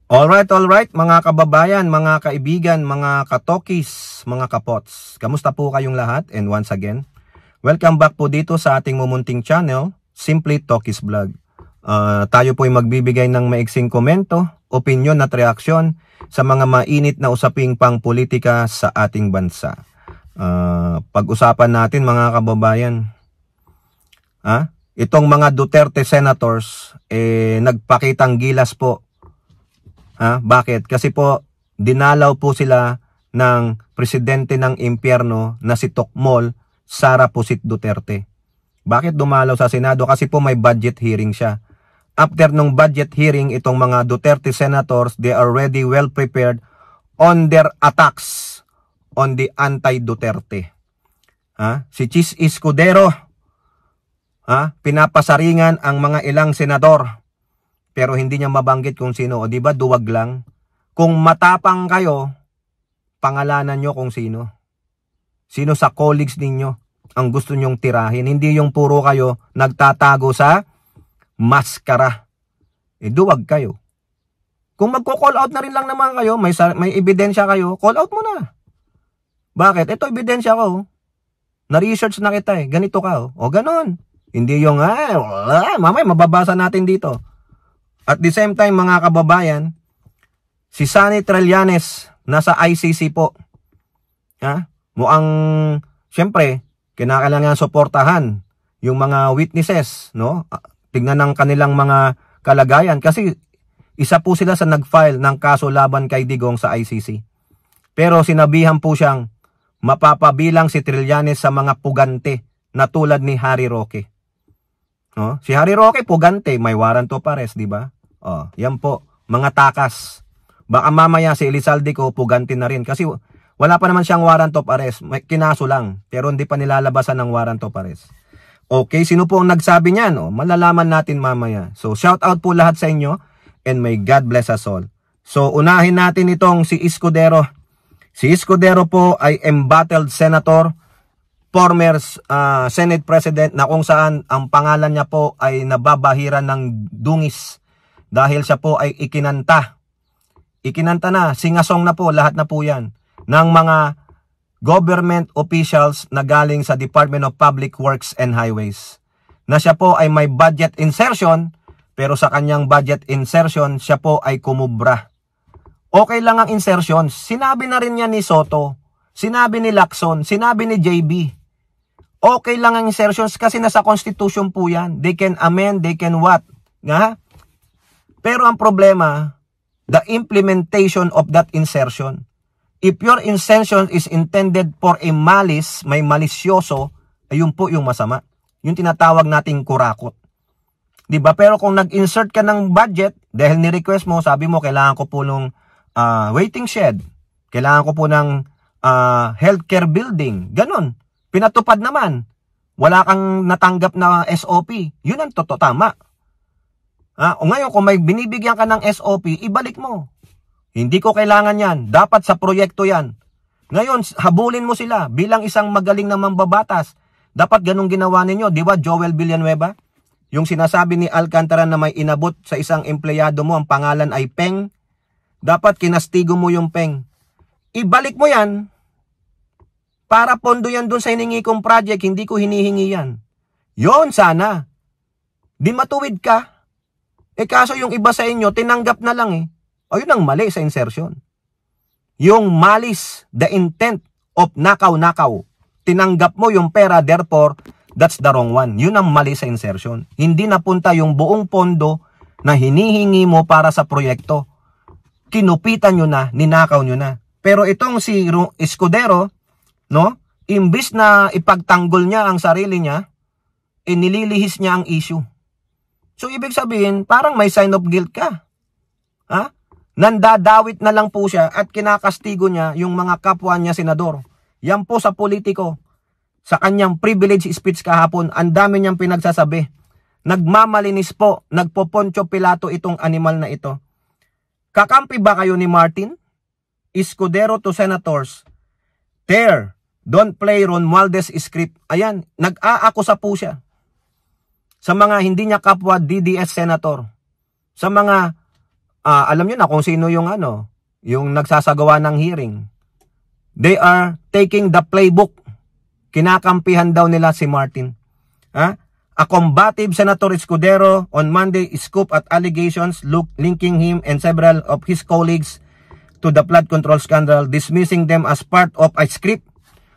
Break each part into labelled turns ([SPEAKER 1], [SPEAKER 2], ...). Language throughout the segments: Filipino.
[SPEAKER 1] Alright, mga kababayan, mga kaibigan, mga katokis, mga kapots. Kamusta po kayong lahat? And once again, welcome back po dito sa ating mumunting channel, Simply Tokis Vlog. Tayo po ay magbibigay ng maiksing komento, opinion at reaksyon sa mga mainit na usaping pang politika sa ating bansa. Pag-usapan natin mga kababayan, itong mga Duterte senators, nagpakitang gilas po. Bakit? Kasi po, dinalaw po sila ng presidente ng impyerno na si Tokmol, Sara Pusit Duterte. Bakit dumalaw sa Senado? Kasi po may budget hearing siya. After nung budget hearing, itong mga Duterte senators, they are already well prepared on their attacks on the anti-Duterte. Si Chis Escudero, pinapasaringan ang mga ilang senador. Pero hindi niya mabanggit kung sino. O diba, duwag lang. Kung matapang kayo, pangalanan nyo kung sino. Sino sa colleagues ninyo ang gusto nyong tirahin. Hindi yung puro kayo nagtatago sa maskara. Duwag kayo. Kung magko-call out na rin lang naman kayo, may ebidensya kayo, call out mo na. Bakit? Ito ebidensya ko. Na-research na kita Ganito ka O ganon. Hindi yung, mamay, mababasa natin dito. At the same time, mga kababayan, si Sonny Trillanes nasa ICC po. Mukhang, syempre, kinakailangan suportahan yung mga witnesses, no? Tignan ng kanilang mga kalagayan kasi isa po sila sa nag-file ng kaso laban kay Digong sa ICC. Pero sinabihan po siyang mapapabilang si Trillanes sa mga pugante na tulad ni Harry Roque. No? Si Harry Roque pugante, may warrant of arrest, di ba? Yan po, mga takas. Baka mamaya si Elizalde ko pugante na rin kasi wala pa naman siyang warrant of arrest. May kinaso lang, pero hindi pa nilalabasan ng warrant of arrest. Okay, sino po ang nagsabi niyan? Malalaman natin mamaya. So, shout out po lahat sa inyo and may God bless us all. So, unahin natin itong si Escudero. Si Escudero po ay embattled senator, former Senate President na kung saan ang pangalan niya po ay nababahiran ng dungis. Dahil siya po ay ikinanta na, singasong na po, lahat na po yan, ng mga government officials na galing sa Department of Public Works and Highways. Na siya po ay may budget insertion, pero sa kanyang budget insertion, siya po ay kumubra. Okay lang ang insertion. Sinabi na rin niya ni Soto, sinabi ni Lacson, sinabi ni JB. Okay lang ang insertions kasi nasa Constitution po yan. They can amend, they can what? Pero ang problema, the implementation of that insertion. If your insertion is intended for a malice, may malisyoso, ayun po yung masama. Yung tinatawag nating kurakot. Diba? Pero kung nag-insert ka ng budget, dahil ni-request mo, sabi mo, kailangan ko po ng waiting shed. Kailangan ko po ng healthcare building. Ganon. Pinatupad naman. Wala kang natanggap na SOP. Yun ang tama. O ngayon, kung may binibigyan ka ng SOP, ibalik mo. Hindi ko kailangan yan. Dapat sa proyekto yan. Ngayon, habulin mo sila bilang isang magaling na mambabatas. Dapat ganun ginawa ninyo. Di ba, Joel Villanueva? Yung sinasabi ni Alcantara na may inabot sa isang empleyado mo, ang pangalan ay Peng. Dapat kinastigo mo yung Peng. Ibalik mo yan. Para pondo yan dun sa hiningi kong project, hindi ko hinihingi yan. Yon sana. Di matuwid ka. Kaso yung iba sa inyo, tinanggap na lang Ayun ang mali sa insertion. Yung malice, the intent of nakaw-nakaw. Tinanggap mo yung pera, therefore, that's the wrong one. Yun ang mali sa insertion. Hindi napunta yung buong pondo na hinihingi mo para sa proyekto. Kinupitan nyo na, ninakaw nyo na. Pero itong si Escudero, no? Imbis na ipagtanggol niya ang sarili niya, nililihis niya ang issue. So, ibig sabihin, parang may sign of guilt ka. Nandadawit na lang po siya at kinakastigo niya yung mga kapwa niya senador. Yan po sa politiko. Sa kanyang privilege speech kahapon, ang dami niyang pinagsasabi. Nagmamalinis po, nagpo-Poncio Pilato itong animal na ito. Kakampi ba kayo ni Martin? Escudero to senators. There, don't play Romualdez script. Ayan, nag-aakusa po siya. Sa mga hindi niya kapwa DDS senator, sa mga alam niyo na kung sino yung yung nagsasagawa ng hearing. They are taking the playbook. Kinakampihan daw nila si Martin. A combative Senator Escudero on Monday scooped at allegations linking him and several of his colleagues to the flood control scandal, dismissing them as part of a script.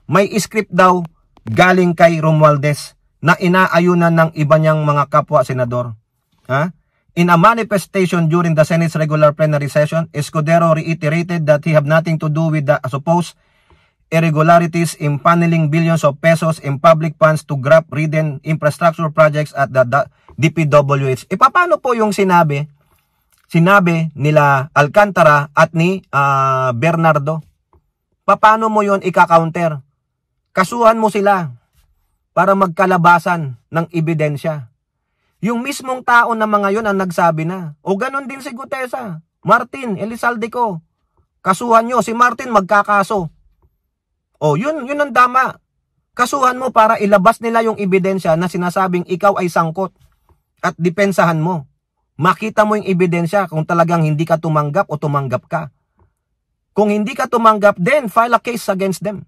[SPEAKER 1] May script daw galing kay Romualdez na inaayunan ng iba niyang mga kapwa senador. In a manifestation during the Senate's regular plenary session, Escudero reiterated that he have nothing to do with the supposed irregularities in funneling billions of pesos in public funds to graft-ridden infrastructure projects at the DPWH. Paano po yung sinabi nila Alcantara at ni Bernardo? Paano mo yon ika-counter? Kasuhan mo sila para magkalabasan ng ebidensya. Yung mismong tao na mga yon ang nagsabi na. O ganon din si Gutesa, Martin, Elizalde. Kasuhan nyo. Si Martin magkakaso. O, yun ang tama. Kasuhan mo para ilabas nila yung ebidensya na sinasabing ikaw ay sangkot at depensahan mo. Makita mo yung ebidensya kung talagang hindi ka tumanggap o tumanggap ka. Kung hindi ka tumanggap, then file a case against them.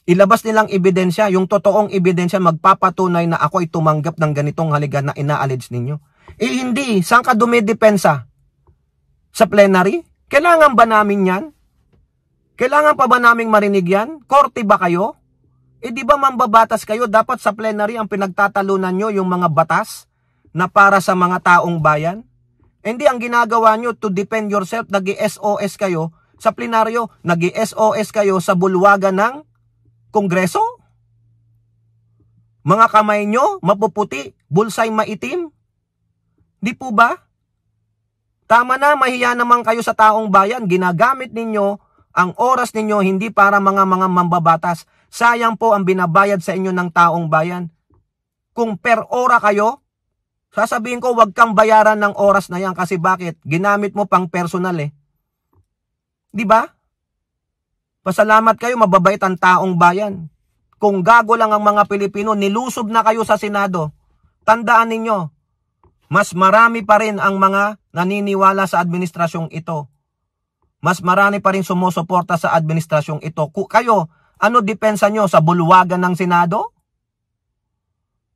[SPEAKER 1] Ilabas nilang ebidensya, yung totoong ebidensya magpapatunay na ako ay tumanggap ng ganitong halaga na ina-allege ninyo. Hindi. Saan ka dumidepensa? Sa plenary? Kailangan ba namin yan? Kailangan pa ba naming marinig yan? Korte ba kayo? Di ba mambabatas kayo? Dapat sa plenary ang pinagtatalunan nyo yung mga batas na para sa mga taong bayan? Hindi, ang ginagawa nyo to defend yourself, nag-SOS kayo sa plenaryo, nag-SOS kayo sa bulwagan ng Kongreso? Mga kamay nyo, mapuputi, bulsay maitim? Di po ba? Tama na, mahiya naman kayo sa taong bayan. Ginagamit ninyo ang oras ninyo hindi para mga mambabatas. Sayang po ang binabayad sa inyo ng taong bayan. Kung per ora kayo, sasabihin ko wag kang bayaran ng oras na yan kasi bakit? Ginamit mo pang personal Di ba? Pasalamat kayo, mababait ang taong bayan. Kung gago lang ang mga Pilipino, nilusob na kayo sa Senado. Tandaan ninyo, mas marami pa rin ang mga naniniwala sa administrasyong ito. Mas marami pa rin sumusuporta sa administrasyong ito. Kayo, ano depensa nyo sa bulwagan ng Senado?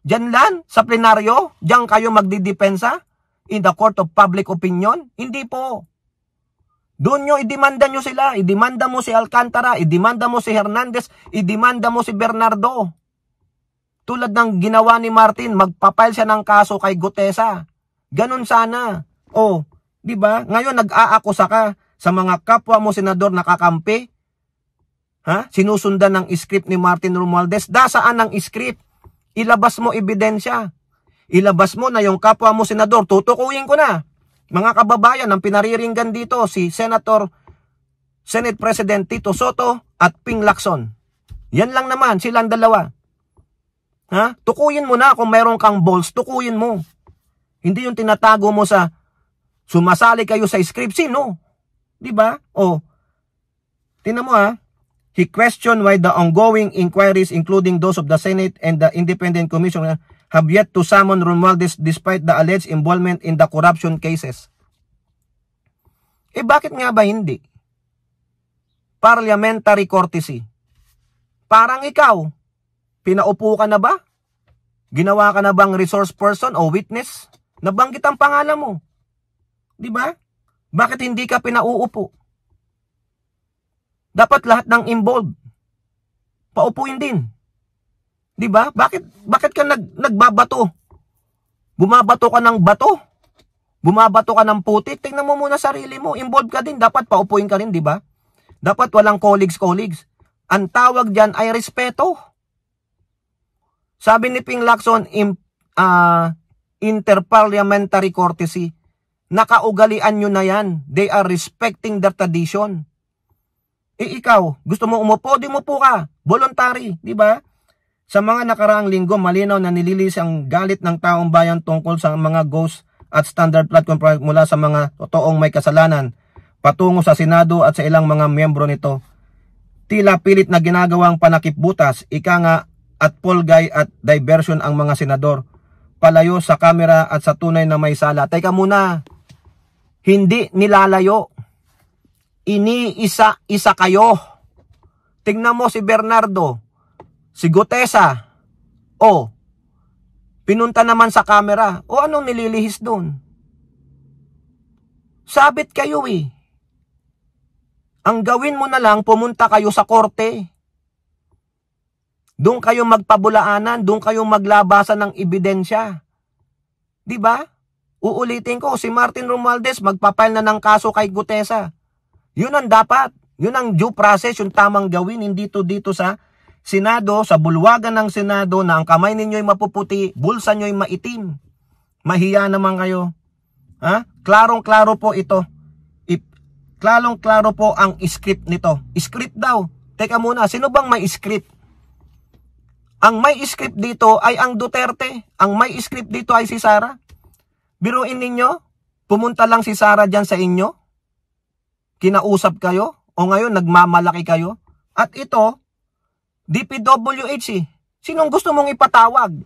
[SPEAKER 1] Diyan lang, sa plenaryo? Diyan kayo magdidepensa? In the court of public opinion? Hindi po. Doon nyo, idemanda nyo sila. Idemanda mo si Alcantara, idemanda mo si Hernandez, idemanda mo si Bernardo. Tulad ng ginawa ni Martin, magpapile siya ng kaso kay Gutesa. Ganun sana. Di ba? Ngayon nag-aakusa ka sa mga kapwa mo senador nakakampi. Sinusundan ng script ni Martin Romualdez. Saan ang script? Ilabas mo ebidensya. Ilabas mo na yung kapwa mo senador. Tutukuyin ko na. Mga kababayan, ang pinariringgan dito si Senate President Tito Soto at Ping Lacson. Yan lang naman, silang dalawa. Tukuyin mo na kung meron kang balls, tukuyin mo. Hindi yung tinatago mo sa sumasali kayo sa script. Sino? Diba? Tingnan mo He questioned why the ongoing inquiries including those of the Senate and the Independent Commission have yet to summon Romualdez despite the alleged involvement in the corruption cases. Bakit nga ba hindi? Parliamentary courtesy. Parang ikaw, pinaupo ka na ba? Ginawa ka na bang resource person o witness? Nabanggit ang pangalan mo. Diba? Bakit hindi ka pinauupo? Dapat lahat ng involved paupuin din. 'Di ba? Bakit ka nagbabato? Bumabato ka ng bato? Bumabato ka ng putik? Tingnan mo muna sarili mo. Involved ka din, dapat paupuin ka rin, 'di ba? Dapat walang colleagues. Ang tawag diyan ay respeto. Sabi ni Ping Lacson, interparliamentary courtesy. Nakaugalian nyo na yan. They are respecting their tradition. Ikaw, gusto mo umupo, di mo po ka. Voluntary, di ba? Sa mga nakaraang linggo, malinaw na nililis ang galit ng taong bayan tungkol sa mga ghost at standard platform project mula sa mga totoong may kasalanan patungo sa Senado at sa ilang mga miyembro nito. Tila pilit na ginagawang panakipbutas, ika nga at polgay at diversion ang mga senador. Palayo sa kamera at sa tunay na may sala. Teka muna. Hindi nilalayo. Iniisa-isa kayo. Tingnan mo si Bernardo, si Gutesa. O, pinunta naman sa camera. O, anong nililihis doon? Sabit kayo eh. Ang gawin mo na lang, pumunta kayo sa korte. Doon kayo magpabulaanan, doon kayo maglabasan ng ebidensya. Di ba? Uulitin ko, si Martin Romualdez magpapile na ng kaso kay Gutesa. Yun ang dapat. Yun ang due process, yung tamang gawin, hindi dito sa Senado, sa bulwagan ng Senado na ang kamay ninyo'y mapuputi, bulsa nyo'y maitim. Mahiya naman kayo. Ha? Klarong-klaro po ito. Klarong-klaro po ang script nito. Script daw. Teka muna, sino bang may script? Ang may script dito ay ang Duterte. Ang may script dito ay si Sara. Biruin ninyo, pumunta lang si Sara dyan sa inyo. Kinausap kayo. O ngayon, nagmamalaki kayo. At ito, DPWH eh. Sinong gusto mong ipatawag?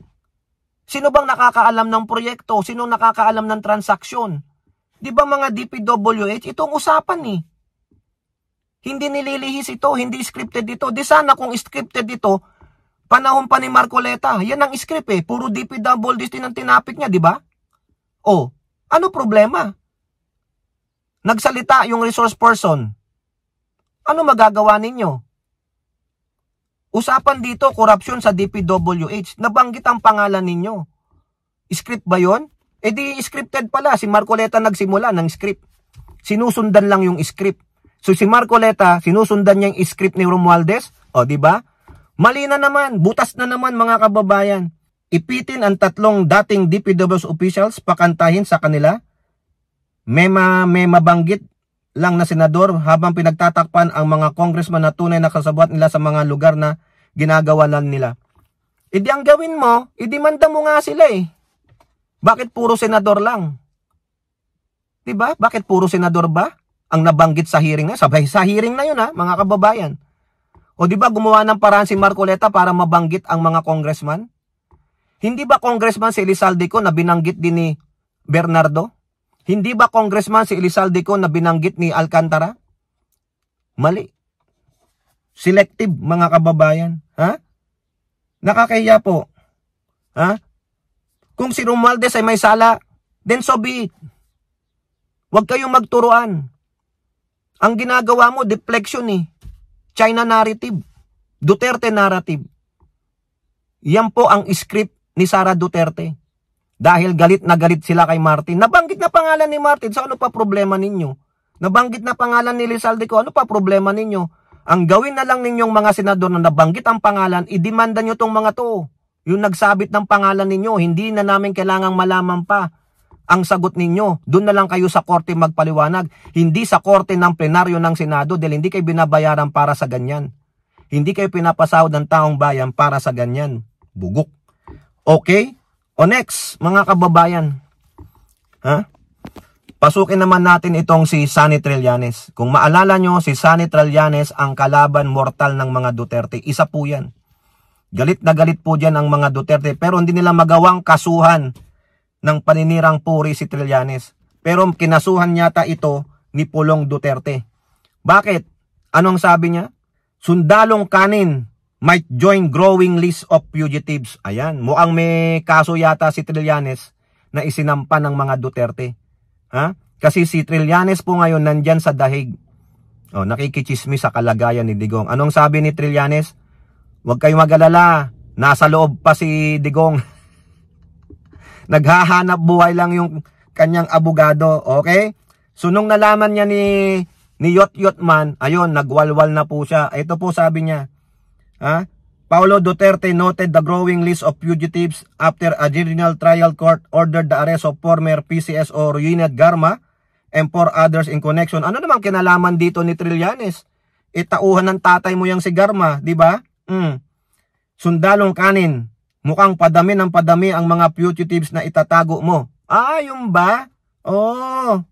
[SPEAKER 1] Sino bang nakakaalam ng proyekto? Sinong nakakaalam ng transaksyon? Di ba mga DPWH, itong usapan eh. Hindi nililihis ito, hindi scripted ito. Di sana kung scripted ito, panahon pa ni Marcoleta. Yan ang script eh. Puro DPWH din ang tinapik niya, di ba? O, ano problema? Nagsalita yung resource person. Ano magagawa ninyo? Usapan dito, korupsyon sa DPWH. Nabanggit ang pangalan ninyo. Script ba yon? E di scripted pala. Si Marcoleta nagsimula ng script. Sinusundan lang yung script. So si Marcoleta, sinusundan niya yung script ni Romualdez. O, di ba? Mali na naman. Butas na naman mga kababayan. Ipitin ang 3 dating DPWH officials, pakantahin sa kanila. May mabanggit lang na senador habang pinagtatakpan ang mga congressman na tunay na kasabwat nila sa mga lugar na ginagawa lang nila. Idi ang gawin mo, idimanda mo nga sila eh. Bakit puro senador lang? Diba? Bakit puro senador ba ang nabanggit sa hearing na? Sabay sa hearing na yun ha, mga kababayan. O diba gumawa ng paraan si Marcoleta para mabanggit ang mga congressman? Hindi ba congressman si Elizalde na binanggit din ni Bernardo? Hindi ba congressman si Elizalde na binanggit ni Alcantara? Mali. Selective, mga kababayan. Ha? Nakakahiya po. Ha? Kung si Romualdez ay may sala, then so be it. Huwag kayong magturuan. Ang ginagawa mo, deflection eh. China narrative. Duterte narrative. Yan po ang script ni Sara Duterte. Dahil galit na galit sila kay Martin. Nabanggit na pangalan ni Martin. So ano pa problema ninyo? Nabanggit na pangalan ni Elizalde ano pa problema ninyo? Ang gawin na lang ninyong mga senador na nabanggit ang pangalan, idemanda nyo tong mga to. Yung nagsabit ng pangalan ninyo, hindi na namin kailangang malaman pa ang sagot ninyo. Doon na lang kayo sa korte magpaliwanag. Hindi sa korte ng plenaryo ng Senado dahil hindi kayo binabayaran para sa ganyan. Hindi kayo pinapasahod ng taong bayan para sa ganyan. Bugok. Okay? O next, mga kababayan. Ha? Pasukin naman natin itong si Sonny Trillanes. Kung maalala nyo, si Sonny Trillanes ang kalaban mortal ng mga Duterte. Isa po yan. Galit na galit po dyan ang mga Duterte. Pero hindi nila magawang kasuhan ng paninirang puri si Trillanes. Pero kinasuhan yata ito ni Pulong Duterte. Bakit? Anong sabi niya? Sundalong kanin might join growing list of fugitives. Ayan, mukhang may kaso yata si Trillanes na isinampa ng mga Duterte. Ha? Kasi si Trillanes po ngayon nandyan sa dahig. O, nakikichismis sa kalagayan ni Digong. Anong sabi ni Trillanes? Huwag kayong mag-alala. Nasa loob pa si Digong. Naghahanap buhay lang yung kanyang abogado. Okay? So, nung nalaman niya ni Yot Man, ayun, nagwalwal na po siya. Ito po sabi niya. Ha? Paulo Duterte noted the growing list of fugitives after a general trial court ordered the arrest of former PCSO Ruynet Garma and 4 others in connection. Ano naman kinalaman dito ni Trillanes? Itauhan ng tatay mo yang si Garma, di ba? Sundalong kanin. Mukhang padami ng padami ang mga fugitives na itatago mo. Ah, yung ba? Oh.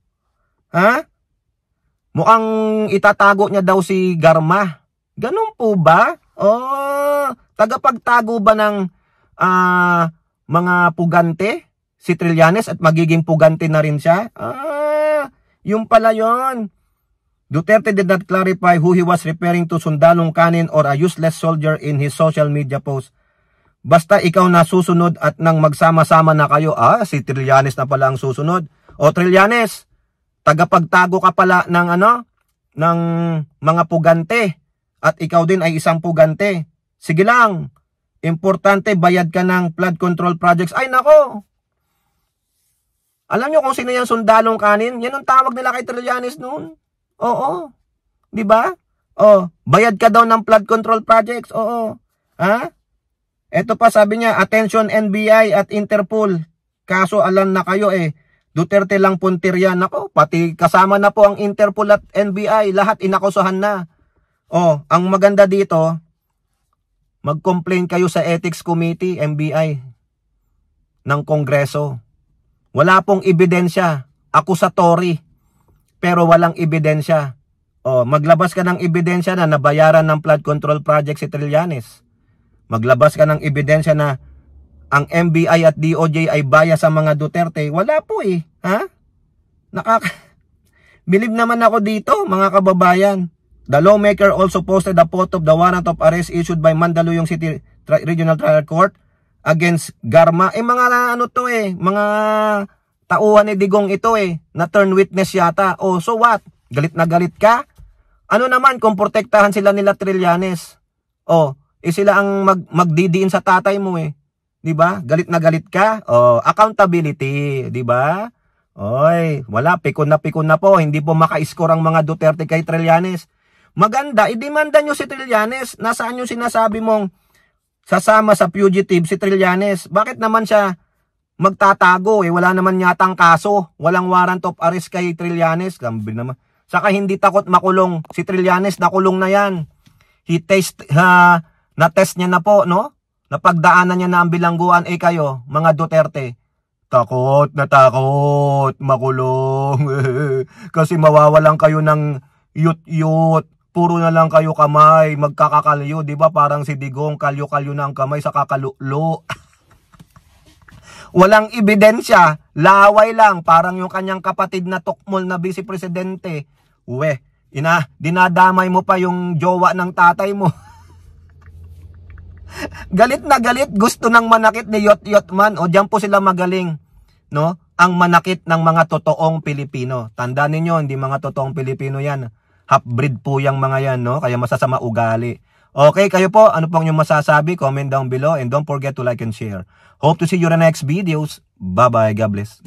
[SPEAKER 1] Ha? Mukhang itatago niya daw si Garma. Ganun po ba? Oh, tagapagtago ba ng mga pugante si Trillanes at magiging pugante na rin siya? Yung pala yon. Duterte did not clarify who he was referring to, sundalong kanin or a useless soldier, in his social media post. Basta ikaw na susunod at nang magsama-sama na kayo, si Trillanes na pala ang susunod. O Trillanes, tagapagtago ka pala ng ng mga pugante at ikaw din ay isang pugante. Sige lang, importante bayad ka ng flood control projects. Ay nako! Alam nyo kung sino yung sundalong kanin? Yan ang tawag nila kay Trillanes noon. Oo. Di ba? Bayad ka daw ng flood control projects. Oo. Ha? Ito pa sabi niya, attention NBI at Interpol. Kaso alam na kayo Duterte lang puntir yan. Ako, pati kasama na po ang Interpol at NBI. Lahat inakusahan na. Ang maganda dito, mag-complain kayo sa Ethics Committee, NBI, ng Kongreso. Wala pong ebidensya. Accusatory. Pero walang ebidensya. Maglabas ka ng ebidensya na nabayaran ng flood control project si Trillanes. Maglabas ka ng ebidensya na ang NBI at DOJ ay bias sa mga Duterte. Wala po ha? Believe naman ako dito, mga kababayan. The lawmaker also posted a photo of the warrant of arrest issued by Mandaluyong City Regional Trial Court against Garma. Mga mga tauhan ni Digong ito na turn witness yata. So what? Galit na galit ka? Ano naman kung protektahan sila nila Trillanes? Sila ang magdidiin sa tatay mo 'Di ba? Galit na galit ka? Accountability, 'di ba? Wala, pikon na po. Hindi po maka-score ang mga Duterte kay Trillanes. Maganda, idemanda nyo si Trillanes. Nasaan yung sinasabi mong sasama sa fugitive si Trillanes? Bakit naman siya magtatago Wala naman yatang kaso. Walang warrant of arrest kay Trillanes. Gambil naman. Saka hindi takot makulong. Si Trillanes nakulong na yan. Na-test niya na po, no? Napagdaanan niya na ang bilangguan. Kayo, mga Duterte, takot na takot makulong. Kasi mawawalan kayo ng yut-yut. Puro na lang kayo kamay, magkakakalyo, 'di ba? Parang si Digong, kalyo-kalyo na ang kamay sa kakalulo. Walang ebidensya, laway lang, parang yung kanyang kapatid na tukmol na vice presidente. Dinadamay mo pa yung jowa ng tatay mo. Galit na galit, gusto ng manakit ni Yot-Yot man. Diyan po sila magaling, no? Ang manakit ng mga totoong Pilipino. Tandaan niyo, hindi mga totoong Pilipino 'yan. Half-breed po yung mga yan, no? Kaya masasama ugali. Okay, kayo po, ano pong yung masasabi? Comment down below and don't forget to like and share. Hope to see you in the next videos. Bye-bye. God bless.